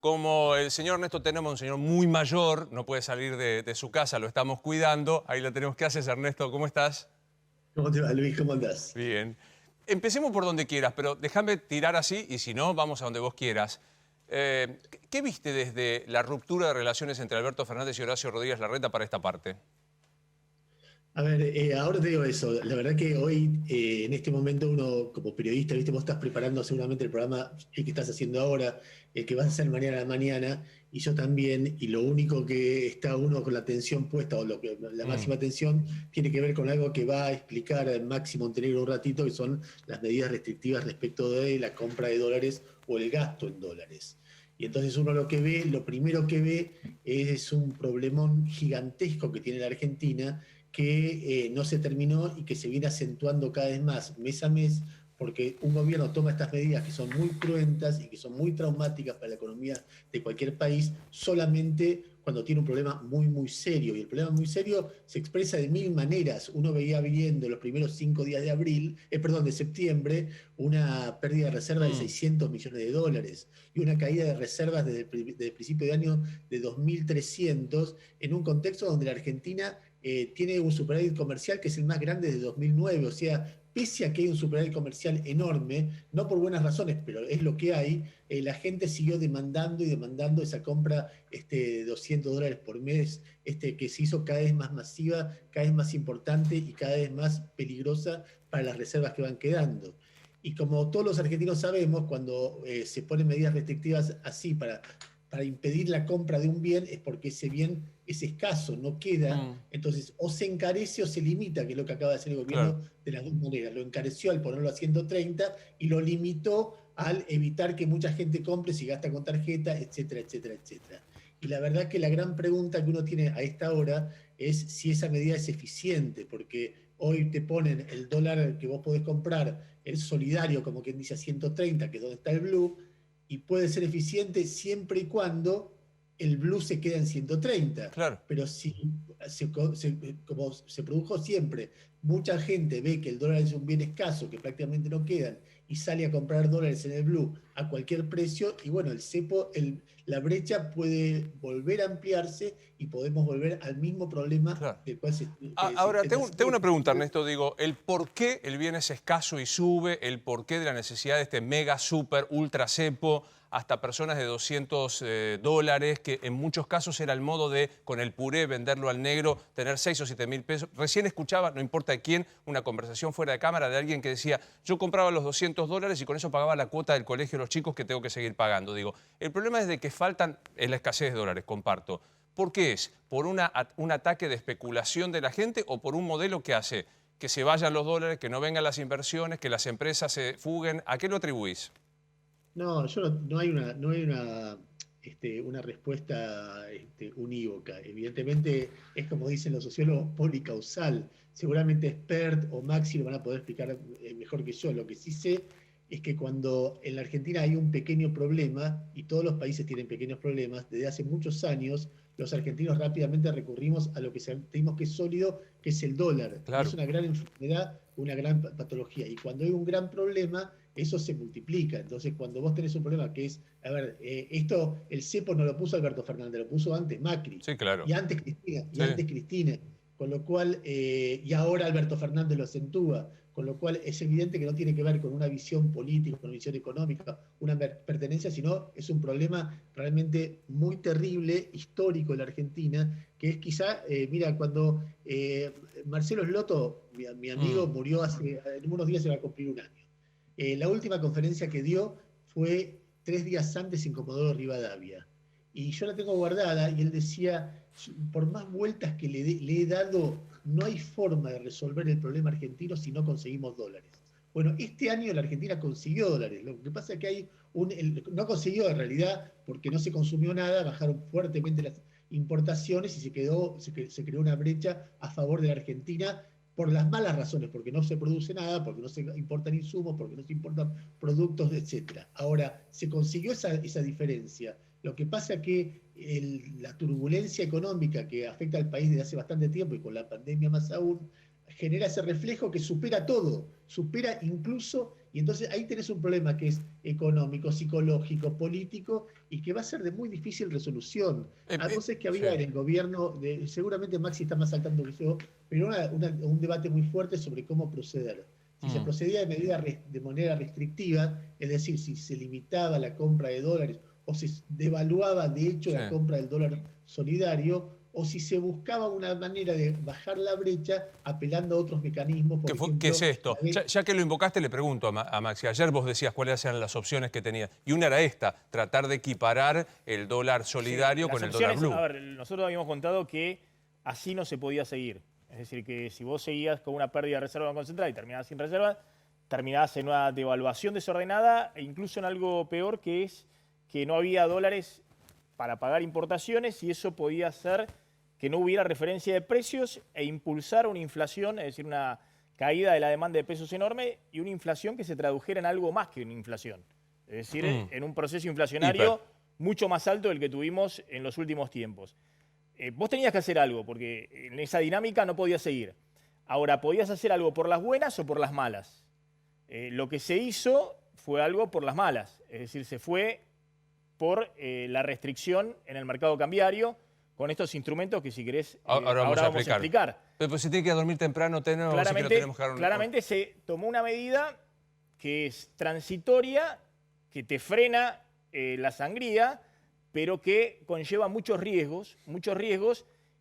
Como el señor Ernesto tenemos un señor muy mayor, no puede salir de su casa, lo estamos cuidando. Ahí lo tenemos. ¿Qué haces, Ernesto? ¿Cómo estás? ¿Cómo te va, Luis? ¿Cómo andás? Bien. Empecemos por donde quieras, pero déjame tirar así y si no, vamos a donde vos quieras. ¿Qué viste desde la ruptura de relaciones entre Alberto Fernández y Horacio Rodríguez Larreta para esta parte? A ver, ahora te digo eso. La verdad que hoy, en este momento, uno como periodista, viste, vos estás preparando seguramente el programa que estás haciendo ahora, el que vas a hacer mañana a la mañana, y yo también, y lo único que está uno con la atención puesta, o la Mm, máxima atención, tiene que ver con algo que va a explicar Máximo Montenegro un ratito, que son las medidas restrictivas respecto de la compra de dólares o el gasto en dólares. Y entonces uno lo que ve, lo primero que ve es un problemón gigantesco que tiene la Argentina, que no se terminó y que se viene acentuando cada vez más mes a mes, porque un gobierno toma estas medidas que son muy cruentas y que son muy traumáticas para la economía de cualquier país, solamente cuando tiene un problema muy, muy serio. Y el problema muy serio se expresa de mil maneras. Uno veía viendo los primeros 5 días de de septiembre, una pérdida de reservas de mm. 600 millones de dólares y una caída de reservas desde el principio de año de 2.300, en un contexto donde la Argentina tiene un superávit comercial que es el más grande desde 2009. O sea, pese a que hay un superávit comercial enorme, no por buenas razones, pero es lo que hay, la gente siguió demandando y demandando esa compra de 200 dólares por mes, que se hizo cada vez más masiva, cada vez más importante y cada vez más peligrosa para las reservas que van quedando. Y como todos los argentinos sabemos, cuando se ponen medidas restrictivas así para impedir la compra de un bien, es porque ese bien es escaso, no queda. Mm, Entonces, o se encarece o se limita, que es lo que acaba de hacer el claro. gobierno de las dos maneras. Lo encareció al ponerlo a 130 y lo limitó al evitar que mucha gente compre si gasta con tarjeta, etcétera, etcétera, etcétera. Y la verdad que la gran pregunta que uno tiene a esta hora es si esa medida es eficiente, porque hoy te ponen el dólar que vos podés comprar, el solidario, como quien dice, a 130, que es donde está el blue, y puede ser eficiente siempre y cuando el blue se queda en 130. Claro. Pero si, como se produjo siempre, mucha gente ve que el dólar es un bien escaso, que prácticamente no quedan, y sale a comprar dólares en el blue a cualquier precio, y bueno, el cepo, la brecha puede volver a ampliarse y podemos volver al mismo problema Claro. del cual se Ahora, intenta tengo salir. una pregunta, Ernesto. Digo, el por qué el bien es escaso y sube, el porqué de la necesidad de este mega, super, ultra cepo, hasta personas de 200 dólares, que en muchos casos era el modo de, con el puré, venderlo al negro, tener 6 o 7 mil pesos. Recién escuchaba, no importa de quién, una conversación fuera de cámara de alguien que decía, yo compraba los 200 dólares y con eso pagaba la cuota del colegio de los chicos que tengo que seguir pagando. Digo, el problema es de que faltan, es la escasez de dólares, comparto. ¿Por qué es? ¿Por un ataque de especulación de la gente o por un modelo que hace que se vayan los dólares, que no vengan las inversiones, que las empresas se fuguen? ¿A qué lo atribuís? No, no hay una respuesta unívoca. Evidentemente, es como dicen los sociólogos, policausal. Seguramente Expert o Maxi lo van a poder explicar mejor que yo. Lo que sí sé es que cuando en la Argentina hay un pequeño problema, y todos los países tienen pequeños problemas, desde hace muchos años, los argentinos rápidamente recurrimos a lo que sentimos que es sólido, que es el dólar. Y es Claro. una gran enfermedad, una gran patología. Y cuando hay un gran problema, eso se multiplica. Entonces, cuando vos tenés un problema que es, a ver, el cepo no lo puso Alberto Fernández, lo puso antes Macri, Sí, claro. y antes Cristina, y Sí. antes Cristina, con lo cual, y ahora Alberto Fernández lo acentúa, con lo cual es evidente que no tiene que ver con una visión política, con una visión económica, una pertenencia, sino es un problema realmente muy terrible, histórico en la Argentina, que es quizá, mira, cuando Marcelo Slotto, mi amigo, Mm. murió en unos días se va a cumplir un año. La última conferencia que dio fue 3 días antes en Comodoro Rivadavia. Y yo la tengo guardada y él decía, por más vueltas que le he dado, no hay forma de resolver el problema argentino si no conseguimos dólares. Bueno, este año la Argentina consiguió dólares. Lo que pasa es que no consiguió en realidad porque no se consumió nada, bajaron fuertemente las importaciones y se creó una brecha a favor de la Argentina por las malas razones, porque no se produce nada, porque no se importan insumos, porque no se importan productos, etc. Ahora, se consiguió esa diferencia. Lo que pasa es que la turbulencia económica que afecta al país desde hace bastante tiempo y con la pandemia más aún, genera ese reflejo que supera todo, supera incluso Y entonces ahí tenés un problema que es económico, psicológico, político y que va a ser de muy difícil resolución. Vos sabés que Sí. había en el gobierno, seguramente Maxi está más al tanto que yo, pero un debate muy fuerte sobre cómo proceder. Si se procedía de manera restrictiva, es decir, si se limitaba la compra de dólares o se devaluaba de hecho la compra del dólar solidario, o si se buscaba una manera de bajar la brecha apelando a otros mecanismos, por ejemplo... ¿Qué es esto? Ya que lo invocaste, le pregunto a Maxi. Ayer vos decías cuáles eran las opciones que tenía. Y una era esta, tratar de equiparar el dólar solidario con el dólar blue. A ver, nosotros habíamos contado que así no se podía seguir. Es decir, que si vos seguías con una pérdida de reserva del Banco Central y terminabas sin reserva, terminabas en una devaluación desordenada e incluso en algo peor, que es que no había dólares para pagar importaciones y eso podía hacer que no hubiera referencia de precios e impulsar una inflación, es decir, una caída de la demanda de pesos enorme y una inflación que se tradujera en algo más que una inflación. Es decir, en un proceso inflacionario mucho más alto del que tuvimos en los últimos tiempos. Vos tenías que hacer algo, porque en esa dinámica no podías seguir. Ahora, ¿podías hacer algo por las buenas o por las malas? Lo que se hizo fue algo por las malas, es decir, se fue por la restricción en el mercado cambiario, con estos instrumentos que si querés ahora vamos a explicar. Pero pues si tiene que dormir temprano, claramente se tomó una medida que es transitoria, que te frena la sangría, pero que conlleva muchos riesgos,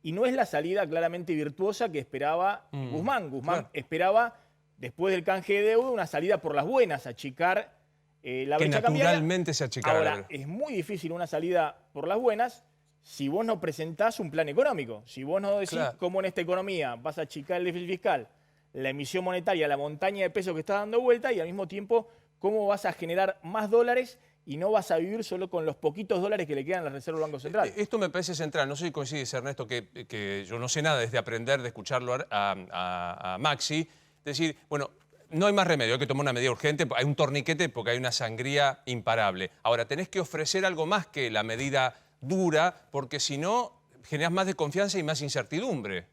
y no es la salida claramente virtuosa que esperaba Guzmán. Guzmán esperaba, después del canje de deuda, una salida por las buenas, achicar la brecha cambiaria. Que naturalmente se achicara. Ahora, es muy difícil una salida por las buenas si vos no presentás un plan económico. Si vos no decís cómo en esta economía vas a achicar el déficit fiscal, la emisión monetaria, la montaña de pesos que está dando vuelta y al mismo tiempo cómo vas a generar más dólares y no vas a vivir solo con los poquitos dólares que le quedan a la Reserva del Banco Central. Esto me parece central. No sé si coincides, Ernesto, que yo no sé nada desde aprender, de escucharlo a Maxi. Decir, bueno, no hay más remedio, hay que tomar una medida urgente, hay un torniquete porque hay una sangría imparable. Ahora, tenés que ofrecer algo más que la medida dura, porque si no, generas más desconfianza y más incertidumbre.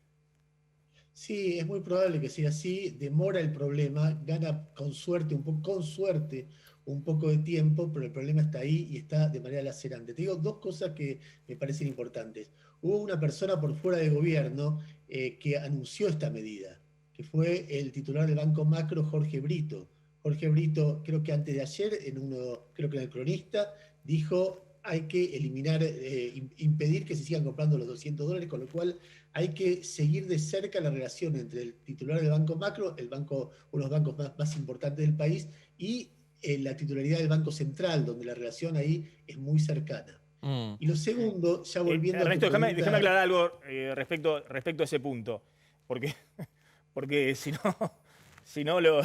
Sí, es muy probable que sea así, demora el problema, gana con suerte un poco de tiempo, pero el problema está ahí y está de manera lacerante. Te digo dos cosas que me parecen importantes. Hubo una persona por fuera del gobierno que anunció esta medida, que fue el titular del Banco Macro, Jorge Brito. Jorge Brito, creo que antes de ayer, creo que en El Cronista, dijo hay que eliminar, impedir que se sigan comprando los $200, con lo cual hay que seguir de cerca la relación entre el titular del Banco Macro, uno de los bancos más importantes del país, y la titularidad del Banco Central, donde la relación ahí es muy cercana. Y lo segundo, ya volviendo Ernesto, déjame aclarar algo respecto a ese punto, porque si no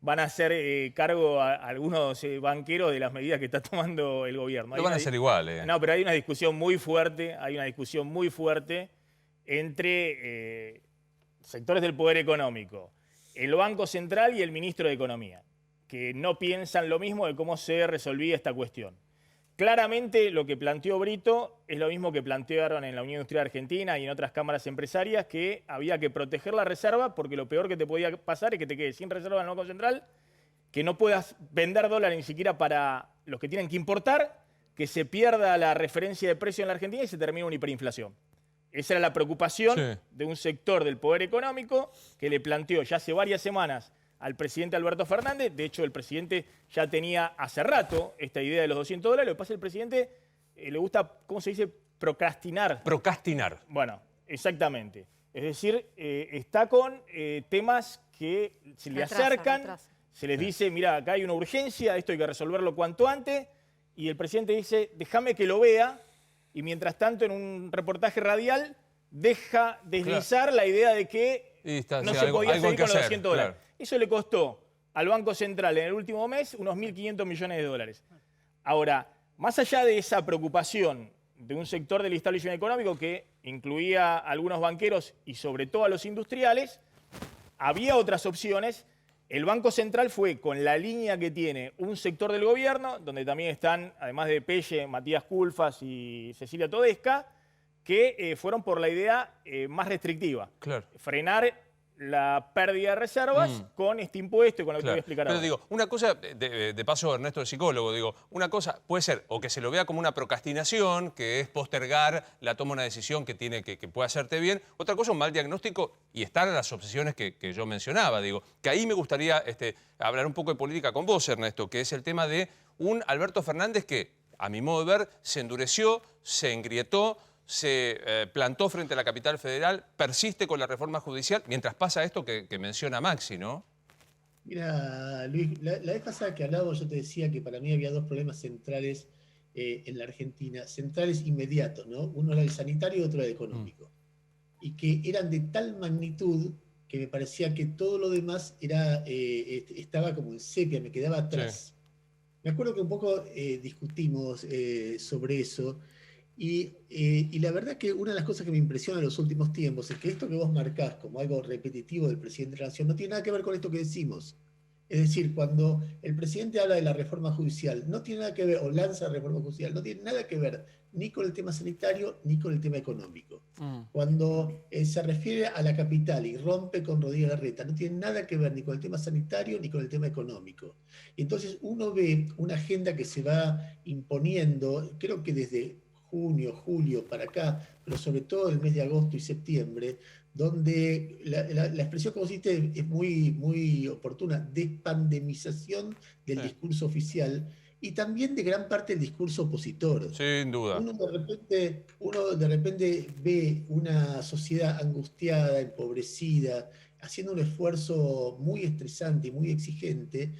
van a hacer cargo a algunos banqueros de las medidas que está tomando el gobierno. Lo van a hacer igual. No, pero hay una discusión muy fuerte, entre sectores del poder económico, el Banco Central y el ministro de Economía, que no piensan lo mismo de cómo se resolvía esta cuestión. Claramente lo que planteó Brito es lo mismo que plantearon en la Unión Industrial Argentina y en otras cámaras empresarias, que había que proteger la reserva porque lo peor que te podía pasar es que te quedes sin reserva en el Banco Central, que no puedas vender dólares ni siquiera para los que tienen que importar, que se pierda la referencia de precio en la Argentina y se termine una hiperinflación. Esa era la preocupación de un sector del poder económico que le planteó ya hace varias semanas al presidente Alberto Fernández. De hecho, el presidente ya tenía hace rato esta idea de los $200. Lo que pasa es que al presidente le gusta, ¿cómo se dice? Procrastinar. Procrastinar. Bueno, exactamente. Es decir, está con temas que se le acercan, se les dice, mira, acá hay una urgencia, esto hay que resolverlo cuanto antes, y el presidente dice, déjame que lo vea, y mientras tanto en un reportaje radial deja deslizar la idea de que no se podía seguir con los $200. Claro. Eso le costó al Banco Central en el último mes unos 1.500 millones de dólares. Ahora, más allá de esa preocupación de un sector del establishment económico que incluía a algunos banqueros y sobre todo a los industriales, había otras opciones. El Banco Central fue con la línea que tiene un sector del gobierno, donde también están, además de Pelle, Matías Culfas y Cecilia Todesca, que fueron por la idea más restrictiva. Claro. Frenar la pérdida de reservas con este impuesto y con lo que te voy a explicar Pero ahora. digo, una cosa, de paso Ernesto es psicólogo, digo, una cosa puede ser o que se lo vea como una procrastinación, que es postergar la toma de una decisión que tiene que puede hacerte bien. Otra cosa, un mal diagnóstico y estar en las obsesiones que yo mencionaba. Digo, que ahí me gustaría hablar un poco de política con vos, Ernesto, que es el tema de un Alberto Fernández que, a mi modo de ver, se endureció, se engrietó, se plantó frente a la capital federal, persiste con la reforma judicial, mientras pasa esto que menciona Maxi, ¿no? Mira, Luis, la vez pasada que hablábamos yo te decía que para mí había dos problemas centrales en la Argentina, centrales inmediatos, ¿no? Uno era el sanitario y otro era el económico. Y que eran de tal magnitud que me parecía que todo lo demás estaba como en sepia, me quedaba atrás. Sí. Me acuerdo que un poco discutimos sobre eso. Y la verdad que una de las cosas que me impresiona en los últimos tiempos es que esto que vos marcás como algo repetitivo del presidente de la Nación no tiene nada que ver con esto que decimos. Es decir, cuando el presidente habla de la reforma judicial, no tiene nada que ver, o lanza la reforma judicial, no tiene nada que ver ni con el tema sanitario ni con el tema económico. Cuando se refiere a la capital y rompe con Rodríguez Larreta, no tiene nada que ver ni con el tema sanitario ni con el tema económico. Y entonces uno ve una agenda que se va imponiendo, creo que desde junio, julio para acá, pero sobre todo el mes de agosto y septiembre, donde la expresión que vos hiciste es muy, muy oportuna, despandemización del discurso oficial y también de gran parte del discurso opositor. Sin duda. Uno de repente ve una sociedad angustiada, empobrecida, haciendo un esfuerzo muy estresante y muy exigente,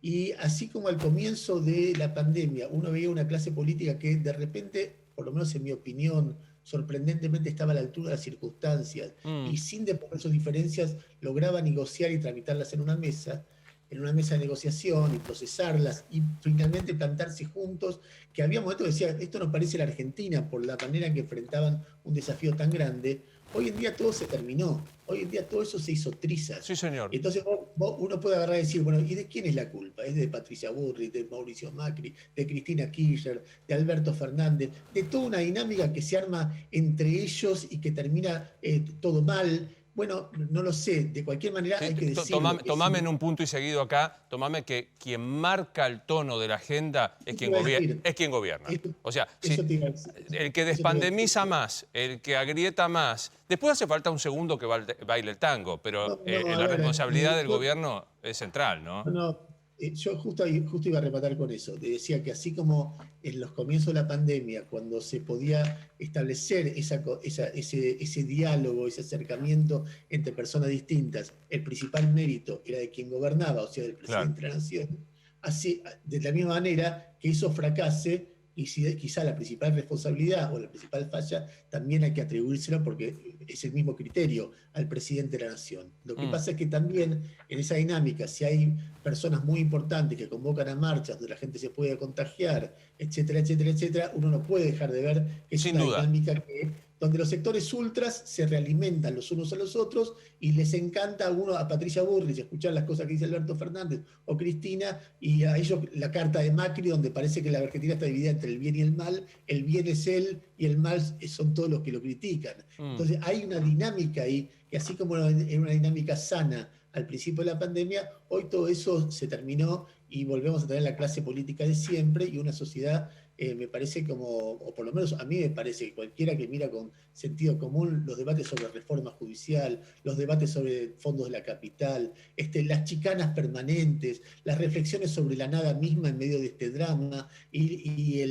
y así como al comienzo de la pandemia uno veía una clase política que de repente, por lo menos en mi opinión, sorprendentemente estaba a la altura de las circunstancias y sin deponer sus diferencias lograba negociar y tramitarlas en una mesa de negociación y procesarlas y finalmente plantarse juntos, que había momentos que decían, esto nos parece la Argentina por la manera en que enfrentaban un desafío tan grande. Hoy en día todo se terminó, hoy en día todo eso se hizo trizas. Sí, señor. Entonces uno puede agarrar y decir, bueno, ¿y de quién es la culpa? ¿Es de Patricia Bullrich, de Mauricio Macri, de Cristina Kirchner, de Alberto Fernández, de toda una dinámica que se arma entre ellos y que termina todo mal? Bueno, no lo sé, de cualquier manera hay que decirlo. Tomame en un punto y seguido acá, tomame que quien marca el tono de la agenda es quien gobierna. O sea, el que despandemiza más, el que agrieta más. Después hace falta un segundo que baile el tango, pero la responsabilidad del gobierno es central, ¿no? Yo justo iba a rematar con eso. Te decía que así como en los comienzos de la pandemia, cuando se podía establecer ese diálogo, ese acercamiento entre personas distintas, el principal mérito era de quien gobernaba, o sea, del presidente de la Nación. Así, de la misma manera que eso fracase, y quizá la principal responsabilidad o la principal falla también hay que atribuírsela porque es el mismo criterio al presidente de la Nación. Lo que pasa es que también en esa dinámica, si hay personas muy importantes que convocan a marchas donde la gente se puede contagiar, etcétera, etcétera, etcétera, uno no puede dejar de ver que es una dinámica donde los sectores ultras se realimentan los unos a los otros y les encanta a Patricia Bullrich escuchar las cosas que dice Alberto Fernández o Cristina, y a ellos la carta de Macri, donde parece que la Argentina está dividida entre el bien y el mal, el bien es él y el mal son todos los que lo critican. Entonces hay una dinámica ahí, que así como en una dinámica sana al principio de la pandemia, hoy todo eso se terminó y volvemos a tener la clase política de siempre y una sociedad, me parece o por lo menos a mí me parece que cualquiera que mira con sentido común los debates sobre reforma judicial, los debates sobre fondos de la capital, las chicanas permanentes, las reflexiones sobre la nada misma en medio de este drama y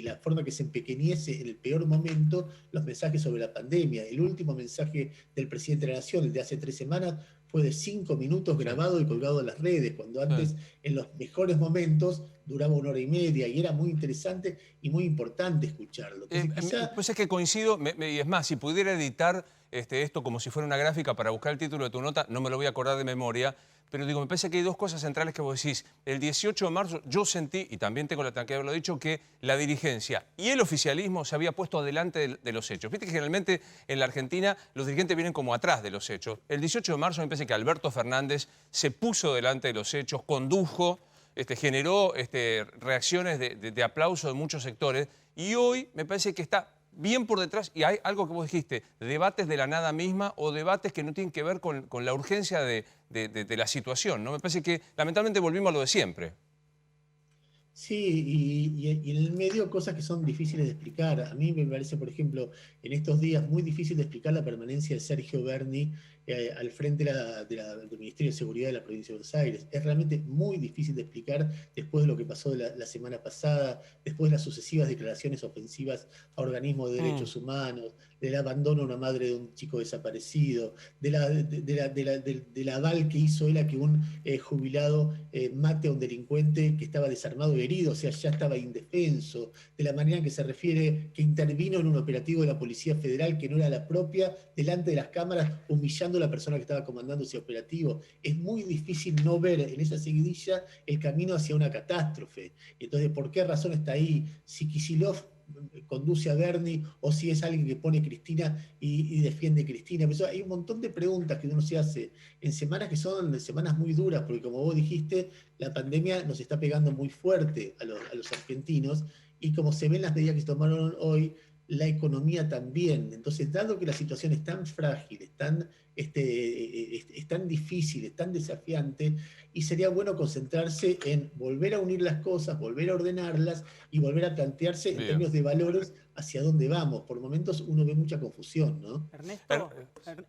la forma que se empequeñece en el peor momento los mensajes sobre la pandemia. El último mensaje del presidente de la Nación, el de hace 3 semanas, fue de 5 minutos grabado y colgado en las redes, cuando antes, en los mejores momentos, duraba 1 hora y media y era muy interesante y muy importante escucharlo. Pues es que coincido, y es más, si pudiera editar esto como si fuera una gráfica para buscar el título de tu nota, no me lo voy a acordar de memoria, pero digo, me parece que hay 2 cosas centrales que vos decís. El 18 de marzo yo sentí, y también tengo la tranquilidad de haberlo dicho, que la dirigencia y el oficialismo se había puesto adelante de los hechos. Viste que generalmente en la Argentina los dirigentes vienen como atrás de los hechos. El 18 de marzo me parece que Alberto Fernández se puso delante de los hechos, condujo, generó reacciones de aplauso de muchos sectores, y hoy me parece que está bien por detrás, y hay algo que vos dijiste, debates de la nada misma o debates que no tienen que ver con la urgencia de la situación, ¿no? Me parece que lamentablemente volvimos a lo de siempre. Sí, y en el medio cosas que son difíciles de explicar. A mí me parece, por ejemplo, en estos días muy difícil de explicar la permanencia de Sergio Berni al frente del Ministerio de Seguridad de la Provincia de Buenos Aires. Es realmente muy difícil de explicar después de lo que pasó la semana pasada, después de las sucesivas declaraciones ofensivas a organismos de derechos humanos, del abandono a una madre de un chico desaparecido, del aval que hizo él a que un jubilado mate a un delincuente que estaba desarmado y herido, o sea, ya estaba indefenso, de la manera en que se refiere que intervino en un operativo de la Policía Federal que no era la propia, delante de las cámaras, humillando a la persona que estaba comandando ese operativo. Es muy difícil no ver en esa seguidilla el camino hacia una catástrofe. Entonces, ¿por qué razón está ahí? Si Kicillof conduce a Berni o si es alguien que pone Cristina y defiende Cristina. Pero hay un montón de preguntas que uno se hace en semanas que son semanas muy duras, porque como vos dijiste, la pandemia nos está pegando muy fuerte a los argentinos y como se ven las medidas que se tomaron hoy, la economía también. Entonces, dado que la situación es tan frágil, es tan difícil, es tan desafiante, y sería bueno concentrarse en volver a unir las cosas, volver a ordenarlas y volver a plantearse en términos de valores hacia dónde vamos. Por momentos uno ve mucha confusión, ¿no?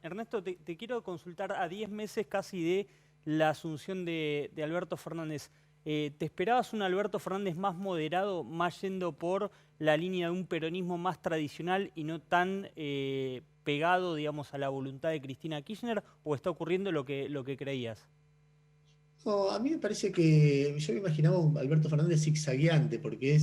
Ernesto, te quiero consultar a 10 meses casi de la asunción de Alberto Fernández. ¿Te esperabas un Alberto Fernández más moderado, más yendo por la línea de un peronismo más tradicional y no tan pegado, digamos, a la voluntad de Cristina Kirchner, o está ocurriendo lo que creías? No, a mí me parece que yo me imaginaba un Alberto Fernández zigzagueante, porque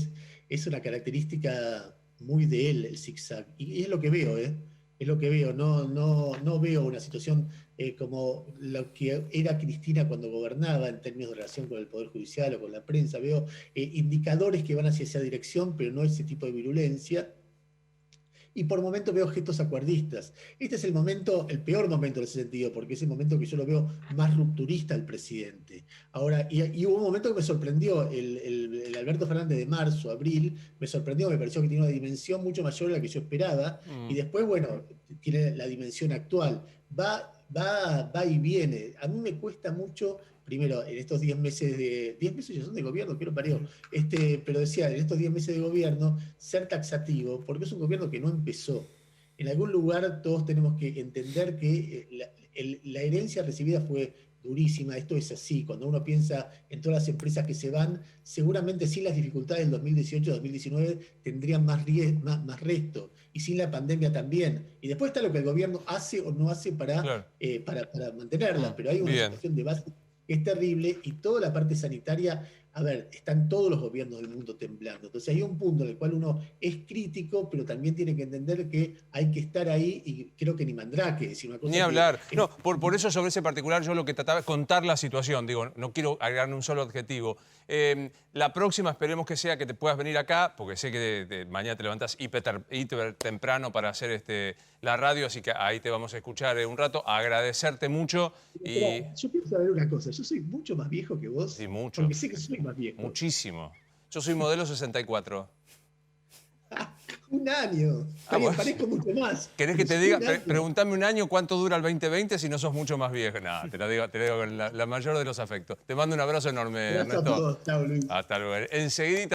es una característica muy de él, el zigzag. Y es lo que veo, ¿eh? Es lo que veo. No veo una situación como lo que era Cristina cuando gobernaba en términos de relación con el Poder Judicial o con la prensa. Veo indicadores que van hacia esa dirección, pero no ese tipo de virulencia. Y por momentos veo gestos acuerdistas. Este es el momento, el peor momento en ese sentido, porque es el momento que yo lo veo más rupturista al presidente. Ahora, y hubo un momento que me sorprendió, el Alberto Fernández de marzo, abril, me sorprendió, me pareció que tenía una dimensión mucho mayor de la que yo esperaba, y después, bueno, tiene la dimensión actual. Va y viene. A mí me cuesta mucho, primero, en estos 10 meses 10 meses ya son de gobierno, que lo parió, pero decía, en estos 10 meses de gobierno, ser taxativo, porque es un gobierno que no empezó. En algún lugar todos tenemos que entender que la herencia recibida fue durísima, esto es así, cuando uno piensa en todas las empresas que se van, seguramente sin las dificultades del 2018-2019 tendrían más resto, y sin la pandemia también. Y después está lo que el gobierno hace o no hace para mantenerlas, pero hay una situación de base que es terrible, y toda la parte sanitaria, a ver, están todos los gobiernos del mundo temblando. Entonces hay un punto en el cual uno es crítico, pero también tiene que entender que hay que estar ahí, y creo que ni Mandrake decir una cosa. Ni hablar. No, por eso sobre ese particular yo lo que trataba es contar la situación. Digo, no quiero agregar un solo adjetivo. La próxima esperemos que sea que te puedas venir acá, porque sé que mañana te levantás hiper temprano para hacer la radio, así que ahí te vamos a escuchar un rato. Agradecerte mucho. Yo quiero saber una cosa, yo soy mucho más viejo que vos. Sí, mucho. Porque sé que soy más viejo. Muchísimo. Yo soy modelo 64. Un año. Bueno. Parezco mucho más. ¿Querés que te diga? Pregúntame un año cuánto dura el 2020 si no sos mucho más viejo. No, te lo digo con la mayor de los afectos. Te mando un abrazo enorme, Ernesto. Chao, Luis. Hasta luego. Enseguidita.